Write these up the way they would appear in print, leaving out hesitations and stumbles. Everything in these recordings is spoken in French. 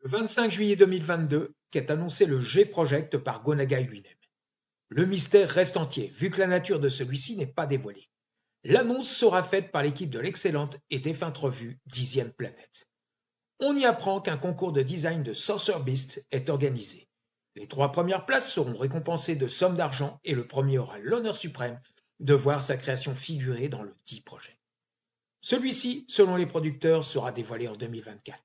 Le 25 juillet 2022 qu'est annoncé le G-Project par Go Nagai lui-même. Le mystère reste entier, vu que la nature de celui-ci n'est pas dévoilée. L'annonce sera faite par l'équipe de l'excellente et défunte revue 10e Planète. On y apprend qu'un concours de design de Saucer Beast est organisé. Les 3 premières places seront récompensées de sommes d'argent et le premier aura l'honneur suprême de voir sa création figurer dans le dit projet. Celui-ci, selon les producteurs, sera dévoilé en 2024.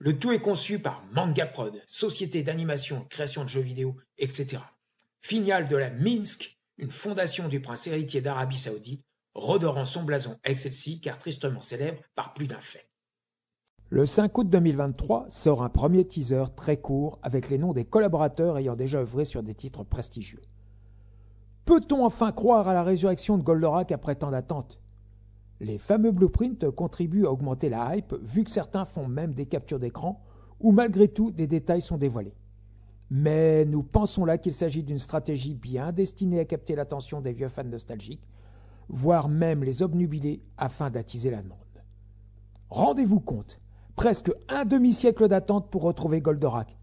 Le tout est conçu par Manga Prod, société d'animation et création de jeux vidéo, etc. Filiale de la Minsk, une fondation du prince héritier d'Arabie Saoudite, redorant son blason avec celle-ci car tristement célèbre par plus d'un fait. Le 5 août 2023 sort un premier teaser très court avec les noms des collaborateurs ayant déjà œuvré sur des titres prestigieux. Peut-on enfin croire à la résurrection de Goldorak après tant d'attentes ? Les fameux blueprints contribuent à augmenter la hype vu que certains font même des captures d'écran où malgré tout des détails sont dévoilés. Mais nous pensons là qu'il s'agit d'une stratégie bien destinée à capter l'attention des vieux fans nostalgiques, voire même les obnubiler afin d'attiser la demande. Rendez-vous compte, presque un demi-siècle d'attente pour retrouver Goldorak.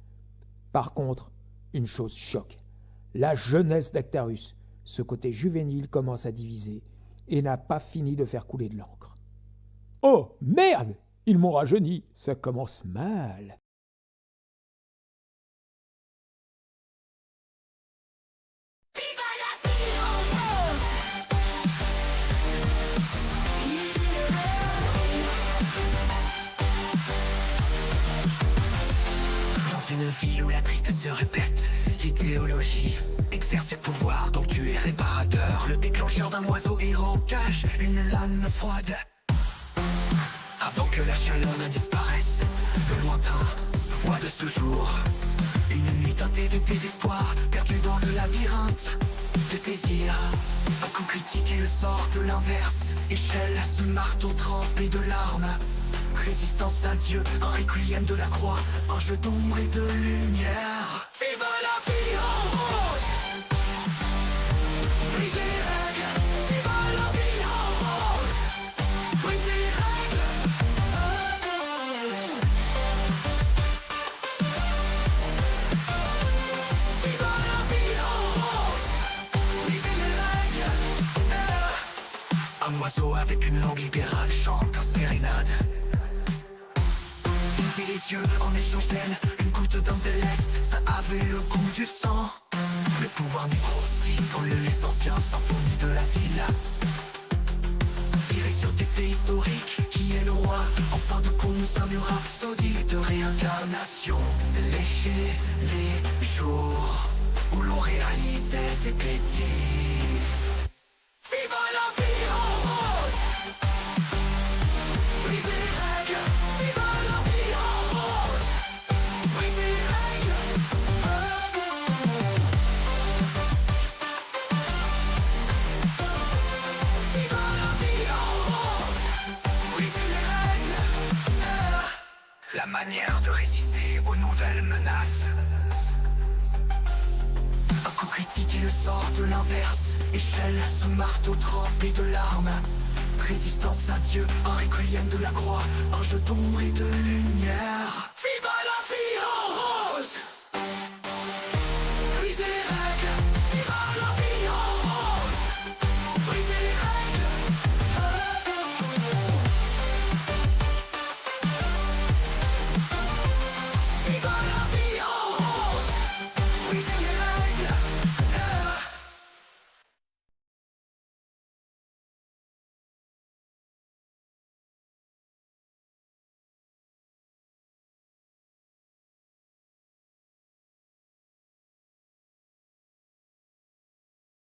Par contre, une chose choque, la jeunesse d'Actarus, ce côté juvénile commence à diviser et n'a pas fini de faire couler de l'encre. Oh merde, ils m'ont rajeuni, ça commence mal. Une ville où la tristesse se répète, l'idéologie exerce ses pouvoirs, donc tu es réparateur. Le déclencheur d'un oiseau errant cache une lame froide. Avant que la chaleur ne disparaisse, le lointain voit de ce jour une nuit teintée de désespoir, perdue dans le labyrinthe de désir. Un coup critique et le sort de l'inverse, échelle ce marteau trempé de larmes. Résistance à Dieu, un requiem de la croix, un jeu d'ombre et de lumière. Vive la vie en rose, brisez les règles. Vive la vie en rose, brisez les règles. Vive la vie en rose, brisez les règles. Un oiseau avec une langue libérale chante un sérénade. Les yeux en échange d'elle, une goutte d'intellect, ça avait le goût du sang. Le pouvoir nécrotique brûle les anciens symphonies de la ville. Tirer sur tes faits historiques, qui est le roi? En fin de compte, un mur rhapsodie de réincarnation. Lécher les jours où l'on réalisait des bêtises. Vive la vie en rose, brisez les règles. Vive la vie. La manière de résister aux nouvelles menaces. Un coup critique et le sort de l'inverse, échelle ce marteau trempé de larmes. Résistance à Dieu, un requiem de la croix, un jeu d'ombre et de lumière.